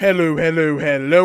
Hello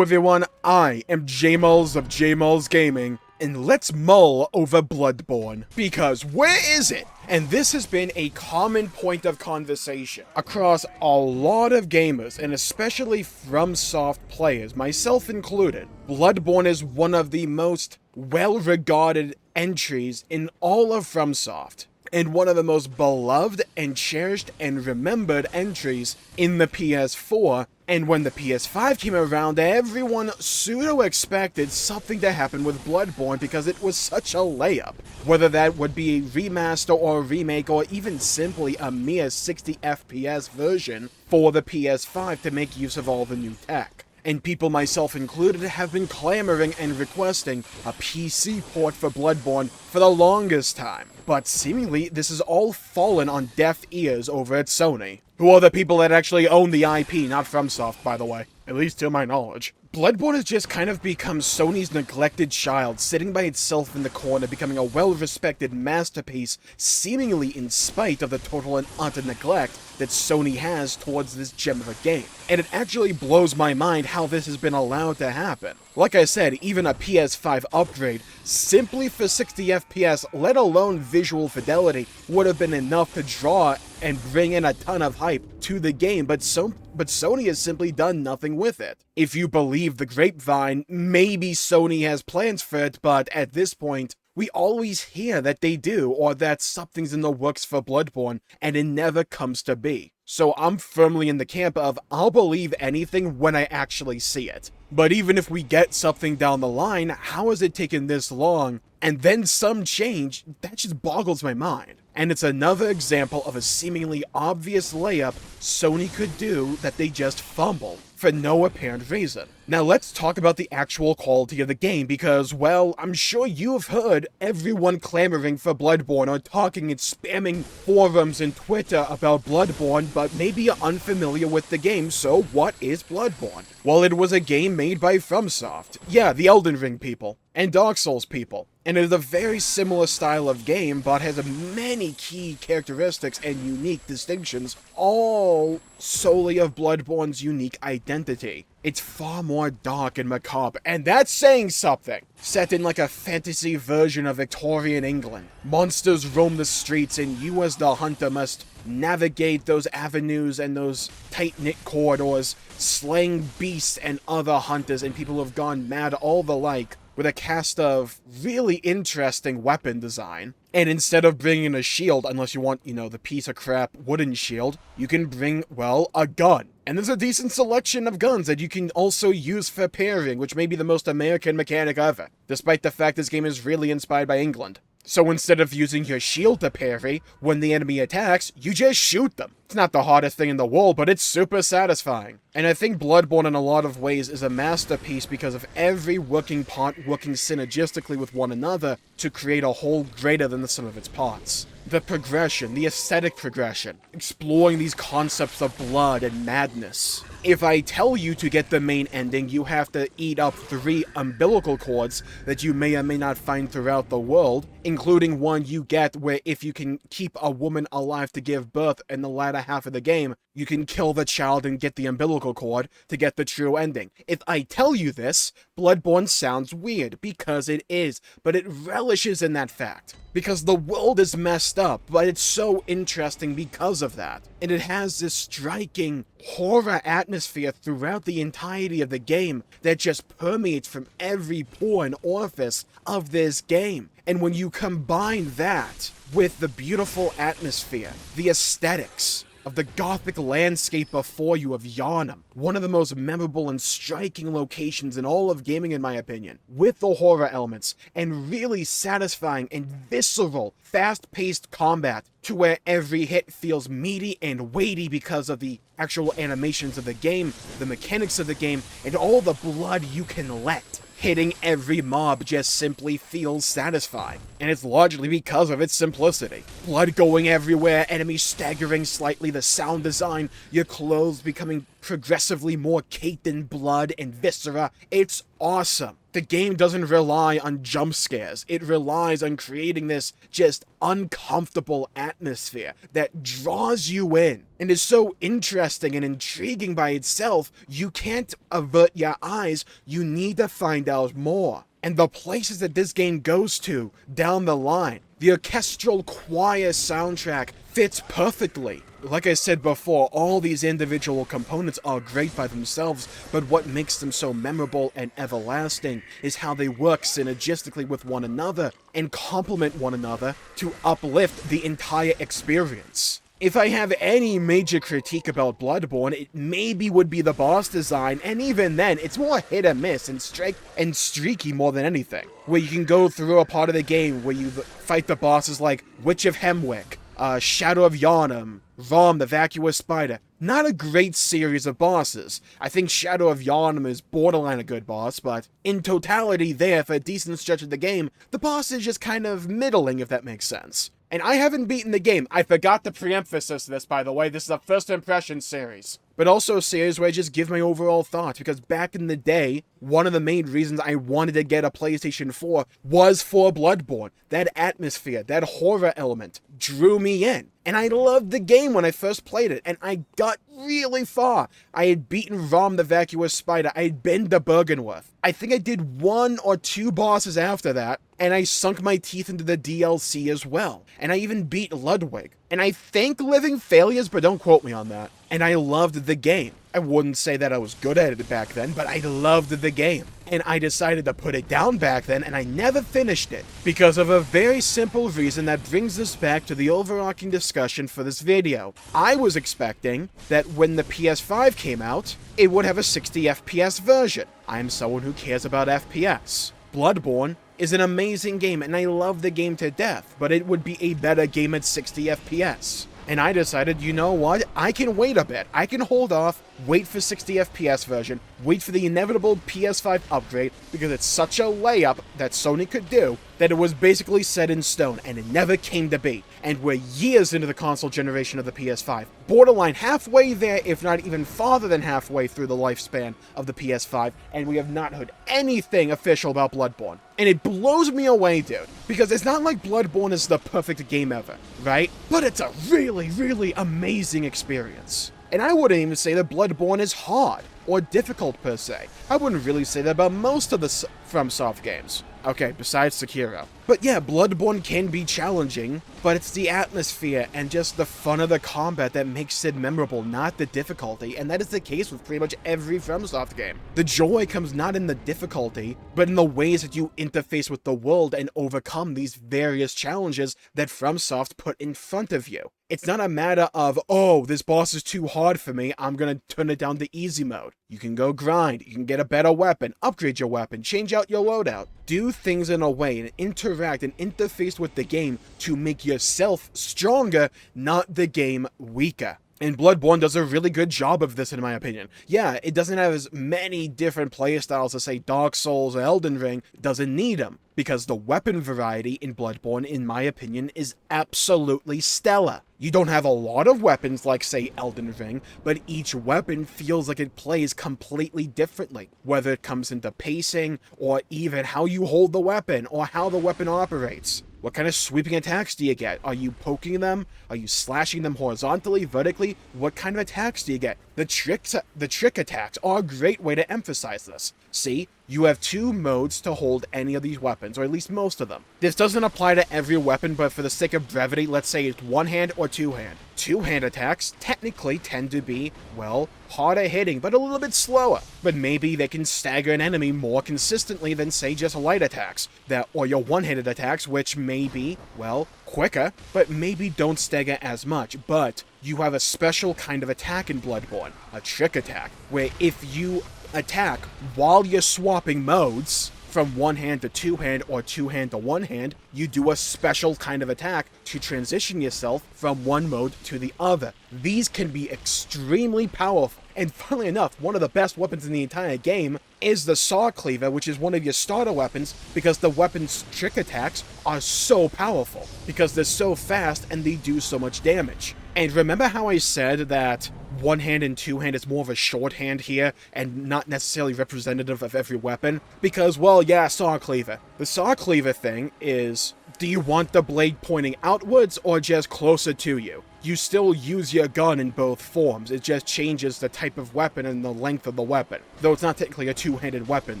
everyone, I am Jmulls of Jmulls Gaming, and let's mull over Bloodborne. Because where is it? And this has been a common point of conversation across a lot of gamers, and especially FromSoft players, myself included. Bloodborne is one of the most well-regarded entries in all of FromSoft, and one of the most beloved and cherished and remembered entries in the PS4, and when the PS5 came around, everyone pseudo-expected something to happen with Bloodborne because it was such a layup. Whether that would be a remaster or a remake or even simply a mere 60 FPS version for the PS5 to make use of all the new tech. And people, myself included, have been clamoring and requesting a PC port for Bloodborne for the longest time. But seemingly, this has all fallen on deaf ears over at Sony, who are the people that actually own the IP, not FromSoft, by the way, at least to my knowledge. Bloodborne has just kind of become Sony's neglected child, sitting by itself in the corner, becoming a well-respected masterpiece, seemingly in spite of the total and utter neglect that Sony has towards this gem of a game. And it actually blows my mind how this has been allowed to happen. Like I said, even a PS5 upgrade, simply for 60 FPS, let alone visual fidelity, would have been enough to draw and bring in a ton of hype to the game, but Sony has simply done nothing with it. If you believe the grapevine, maybe Sony has plans for it, but at this point, we always hear that they do, or that something's in the works for Bloodborne, and it never comes to be. So I'm firmly in the camp of, I'll believe anything when I actually see it. But even if we get something down the line, how has it taken this long, and then some change? That just boggles my mind. And it's another example of a seemingly obvious layup Sony could do that they just fumbled for no apparent reason. Now let's talk about the actual quality of the game because, well, I'm sure you've heard everyone clamoring for Bloodborne or talking and spamming forums and Twitter about Bloodborne, but maybe you're unfamiliar with the game, so what is Bloodborne? Well, it was a game made by FromSoft. Yeah, the Eldenring people. And Dark Souls people. And it is a very similar style of game, but has many key characteristics and unique distinctions, all solely of Bloodborne's unique identity. It's far more dark and macabre, and that's saying something! Set in like a fantasy version of Victorian England. Monsters roam the streets, and you as the hunter must navigate those avenues and those tight-knit corridors, slaying beasts and other hunters and people who have gone mad, all the like, with a cast of really interesting weapon design. And instead of bringing a shield, unless you want, the piece of crap wooden shield, you can bring, well, a gun. And there's a decent selection of guns that you can also use for parrying, which may be the most American mechanic ever, despite the fact this game is really inspired by England. So instead of using your shield to parry, when the enemy attacks, you just shoot them. It's not the hardest thing in the world, but it's super satisfying. And I think Bloodborne in a lot of ways is a masterpiece because of every working part working synergistically with one another to create a whole greater than the sum of its parts. The progression, the aesthetic progression, exploring these concepts of blood and madness. If I tell you to get the main ending, you have to eat up 3 umbilical cords that you may or may not find throughout the world, including one you get where if you can keep a woman alive to give birth in the latter half of the game, you can kill the child and get the umbilical cord to get the true ending. If I tell you this, Bloodborne sounds weird, because it is, but it relishes in that fact. Because the world is messed up, but it's so interesting because of that. And it has this striking horror atmosphere throughout the entirety of the game that just permeates from every pore and orifice of this game. And when you combine that with the beautiful atmosphere, the aesthetics of the gothic landscape before you of Yharnam, one of the most memorable and striking locations in all of gaming in my opinion, with the horror elements, and really satisfying and visceral, fast-paced combat to where every hit feels meaty and weighty because of the actual animations of the game, the mechanics of the game, and all the blood you can let. Hitting every mob just simply feels satisfying, and it's largely because of its simplicity. Blood going everywhere, enemies staggering slightly, the sound design, your clothes becoming progressively more caked in blood and viscera. It's awesome. The game doesn't rely on jump scares. It relies on creating this just uncomfortable atmosphere that draws you in and is so interesting and intriguing by itself, you can't avert your eyes. You need to find out more. And the places that this game goes to down the line, the orchestral choir soundtrack fits perfectly. Like I said before, all these individual components are great by themselves, but what makes them so memorable and everlasting is how they work synergistically with one another and complement one another to uplift the entire experience. If I have any major critique about Bloodborne, it maybe would be the boss design, and even then, it's more hit and miss and streaky more than anything. Where you can go through a part of the game where you fight the bosses like Witch of Hemwick, Shadow of Yharnam, Rom the Vacuous Spider. Not a great series of bosses. I think Shadow of Yharnam is borderline a good boss, but in totality there, for a decent stretch of the game, the boss is just kind of middling, if that makes sense. And I haven't beaten the game. I forgot to pre-emphasis this, by the way. This is a first impression series. But also a series where I just give my overall thoughts, because back in the day, one of the main reasons I wanted to get a PlayStation 4 was for Bloodborne. That atmosphere, that horror element, drew me in. And I loved the game when I first played it, and I got really far. I had beaten Rom the Vacuous Spider, I had been to Bergenworth. I think I did 1 or 2 bosses after that, and I sunk my teeth into the DLC as well. And I even beat Ludwig. And I think Living Failures, but don't quote me on that. And I loved the game. I wouldn't say that I was good at it back then, but I loved the game. And I decided to put it down back then, and I never finished it. Because of a very simple reason that brings us back to the overarching discussion for this video. I was expecting that when the PS5 came out, it would have a 60 FPS version. I'm someone who cares about FPS. Bloodborne is an amazing game, and I love the game to death, but it would be a better game at 60 FPS. And I decided, you know what, I can wait a bit. I can hold off, wait for 60 FPS version, wait for the inevitable PS5 upgrade, because it's such a layup that Sony could do, that it was basically set in stone, and it never came to be. And we're years into the console generation of the PS5. Borderline halfway there, if not even farther than halfway through the lifespan of the PS5, and we have not heard anything official about Bloodborne. And it blows me away, dude, because it's not like Bloodborne is the perfect game ever, right? But it's a really, really amazing experience. And I wouldn't even say that Bloodborne is hard or difficult per se. I wouldn't really say that about most of the FromSoft games. Okay, besides Sekiro. But yeah, Bloodborne can be challenging, but it's the atmosphere and just the fun of the combat that makes it memorable, not the difficulty, and that is the case with pretty much every FromSoft game. The joy comes not in the difficulty, but in the ways that you interface with the world and overcome these various challenges that FromSoft put in front of you. It's not a matter of, oh, this boss is too hard for me, I'm gonna turn it down to easy mode. You can go grind, you can get a better weapon, upgrade your weapon, change out your loadout. Do things in a way and interact and interface with the game to make yourself stronger, not the game weaker. And Bloodborne does a really good job of this, in my opinion. Yeah, it doesn't have as many different playstyles as, say, Dark Souls or Elden Ring. Doesn't need them, because the weapon variety in Bloodborne, in my opinion, is absolutely stellar. You don't have a lot of weapons like, say, Elden Ring, but each weapon feels like it plays completely differently, whether it comes into pacing, or even how you hold the weapon, or how the weapon operates. What kind of sweeping attacks do you get? Are you poking them? Are you slashing them horizontally, vertically? What kind of attacks do you get? The trick attacks are a great way to emphasize this. See, you have 2 modes to hold any of these weapons, or at least most of them. This doesn't apply to every weapon, but for the sake of brevity, let's say it's 1-hand or 2-hand. 2-hand attacks technically tend to be, well, harder hitting, but a little bit slower. But maybe they can stagger an enemy more consistently than, say, just light attacks. Or your 1-handed attacks, which may be, well, quicker, but maybe don't stagger as much. But you have a special kind of attack in Bloodborne, a trick attack, where if you attack while you're swapping modes from 1-hand to 2-hand or 2-hand to 1-hand, you do a special kind of attack to transition yourself from one mode to the other. These can be extremely powerful, and funnily enough, one of the best weapons in the entire game is the Saw Cleaver, which is one of your starter weapons, because the weapon's trick attacks are so powerful, because they're so fast and they do so much damage. And remember how I said that one-hand and two-hand is more of a shorthand here, and not necessarily representative of every weapon, because, well, yeah, saw cleaver. The saw cleaver thing is, do you want the blade pointing outwards or just closer to you? You still use your gun in both forms, it just changes the type of weapon and the length of the weapon, though it's not technically a two-handed weapon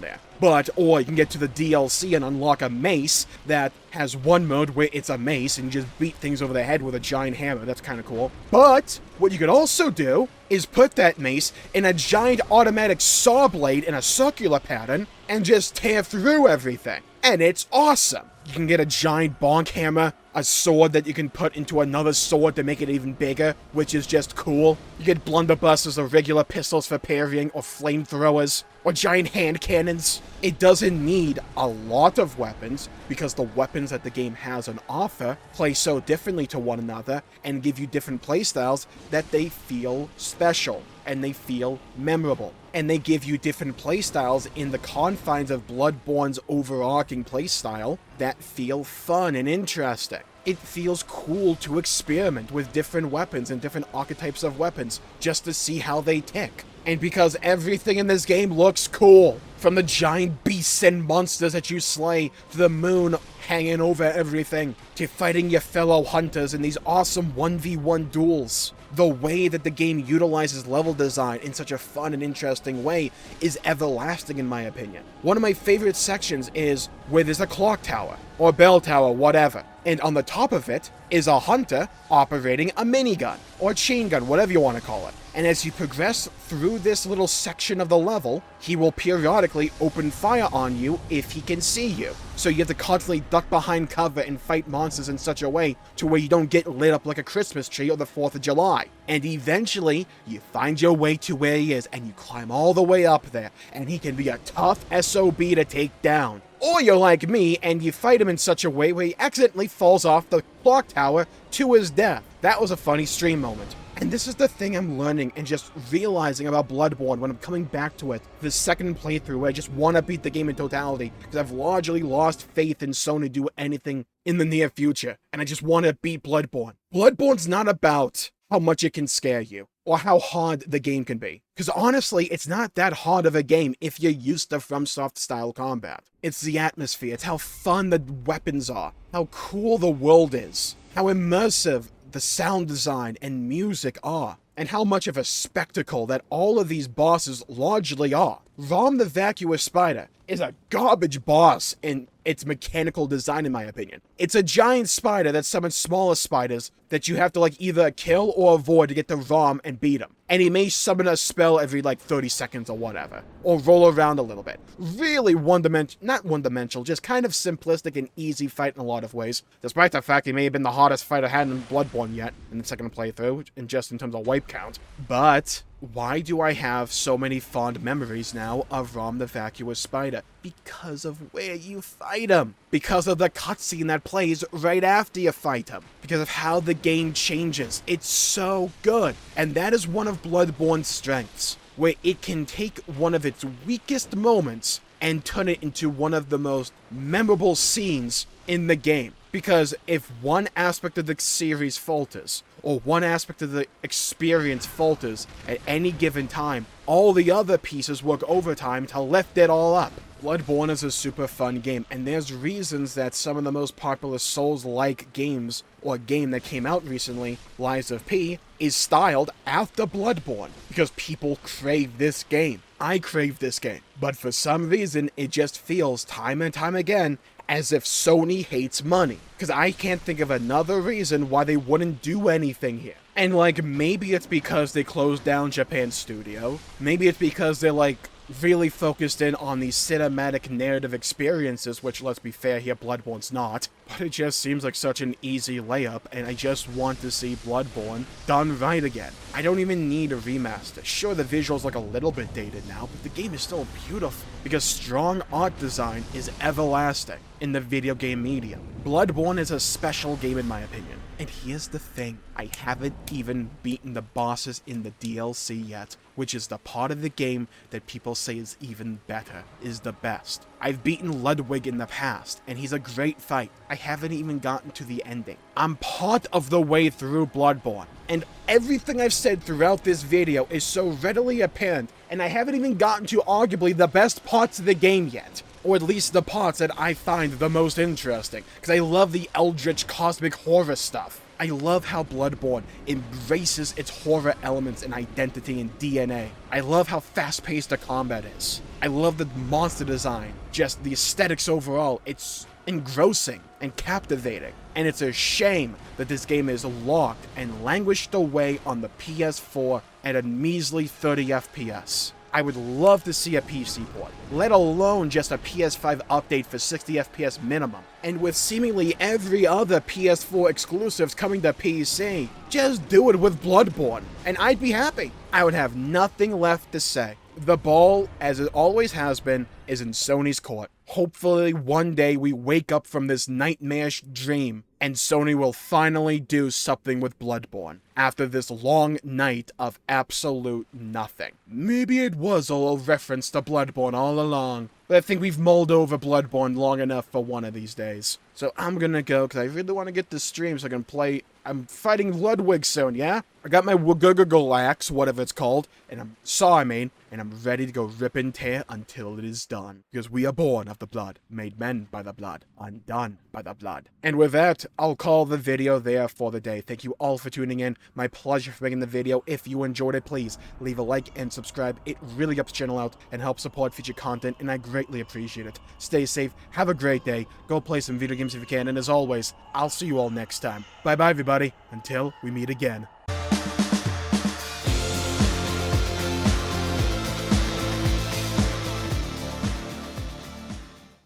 there. But, or you can get to the DLC and unlock a mace that has one mode where it's a mace and you just beat things over the head with a giant hammer, that's kinda cool. But, what you could also do is put that mace in a giant automatic saw blade in a circular pattern and just tear through everything. And it's awesome! You can get a giant bonk hammer, a sword that you can put into another sword to make it even bigger, which is just cool. You get blunderbusters or regular pistols for parrying, or flamethrowers, or giant hand cannons. It doesn't need a lot of weapons, because the weapons that the game has on offer play so differently to one another and give you different playstyles that they feel special and they feel memorable. And they give you different playstyles in the confines of Bloodborne's overarching playstyle that feel fun and interesting. It feels cool to experiment with different weapons and different archetypes of weapons just to see how they tick. And because everything in this game looks cool, from the giant beasts and monsters that you slay, to the moon hanging over everything, to fighting your fellow hunters in these awesome 1v1 duels. The way that the game utilizes level design in such a fun and interesting way is everlasting in my opinion. One of my favorite sections is where there's a clock tower, or bell tower, whatever, and on the top of it is a hunter operating a minigun, or chain gun, whatever you want to call it. And as you progress through this little section of the level, he will periodically open fire on you if he can see you. So you have to constantly duck behind cover and fight monsters in such a way to where you don't get lit up like a Christmas tree or the 4th of July. And eventually, you find your way to where he is and you climb all the way up there, and he can be a tough SOB to take down. Or you're like me and you fight him in such a way where he accidentally falls off the clock tower to his death. That was a funny stream moment. And this is the thing I'm learning and just realizing about Bloodborne when I'm coming back to it. This second playthrough where I just want to beat the game in totality because I've largely lost faith in Sony to do anything in the near future. And I just want to beat Bloodborne. Bloodborne's not about how much it can scare you or how hard the game can be. Because honestly, it's not that hard of a game if you're used to FromSoft style combat. It's the atmosphere, it's how fun the weapons are, how cool the world is, how immersive the sound design and music are, and how much of a spectacle that all of these bosses largely are. Rom the Vacuous Spider is a garbage boss in its mechanical design, in my opinion. It's a giant spider that summons smaller spiders that you have to either kill or avoid to get to Rom and beat him. And he may summon a spell every 30 seconds or whatever, or roll around a little bit. Really not one-dimensional, just kind of simplistic and easy fight in a lot of ways, despite the fact he may have been the hardest fight I had in Bloodborne yet in the second playthrough, and just in terms of wipe count. But why do I have so many fond memories now of Rom the Vacuous Spider? Because of where you fight him. Because of the cutscene that plays right after you fight him. Because of how the game changes. It's so good. And that is one of Bloodborne's strengths, where it can take one of its weakest moments and turn it into one of the most memorable scenes in the game. Because if one aspect of the series falters, or one aspect of the experience falters at any given time, all the other pieces work overtime to lift it all up. Bloodborne is a super fun game, and there's reasons that some of the most popular Souls-like games, or a game that came out recently, Lies of P, is styled after Bloodborne, because people crave this game. I crave this game, but for some reason, it just feels time and time again as if Sony hates money. Because I can't think of another reason why they wouldn't do anything here. And maybe it's because they closed down Japan's studio. Maybe it's because they're really focused in on these cinematic narrative experiences, which, let's be fair here, Bloodborne's not. But it just seems like such an easy layup, and I just want to see Bloodborne done right again. I don't even need a remaster. Sure, the visuals look a little bit dated now, but the game is still beautiful, because strong art design is everlasting in the video game medium. Bloodborne is a special game in my opinion. And here's the thing, I haven't even beaten the bosses in the DLC yet, which is the part of the game that people say is even better, is the best. I've beaten Ludwig in the past, and he's a great fight. I haven't even gotten to the ending. I'm part of the way through Bloodborne, and everything I've said throughout this video is so readily apparent, and I haven't even gotten to arguably the best parts of the game yet. Or at least the parts that I find the most interesting, because I love the eldritch cosmic horror stuff. I love how Bloodborne embraces its horror elements and identity and DNA. I love how fast-paced the combat is. I love the monster design, just the aesthetics overall. It's engrossing and captivating. And it's a shame that this game is locked and languished away on the PS4 at a measly 30 FPS. I would love to see a PC port, let alone just a PS5 update for 60 FPS minimum. And with seemingly every other PS4 exclusives coming to PC, just do it with Bloodborne, and I'd be happy. I would have nothing left to say. The ball, as it always has been, is in Sony's court. Hopefully one day we wake up from this nightmarish dream and Sony will finally do something with Bloodborne after this long night of absolute nothing. Maybe it was all a reference to Bloodborne all along, but I think we've mulled over Bloodborne long enough for one of these days. So I'm gonna go, because I really want to get this stream so I can play. I'm fighting Ludwig soon, yeah? I got my Wugugugulax, whatever it's called, and and I'm ready to go rip and tear until it is done. Because we are born of the blood, made men by the blood, undone by the blood. And with that, I'll call the video there for the day. Thank you all for tuning in. My pleasure for making the video. If you enjoyed it, please leave a like and subscribe. It really helps the channel out and helps support future content, and I greatly appreciate it. Stay safe, have a great day, go play some video games if you can, and as always, I'll see you all next time. Bye bye everybody, until we meet again.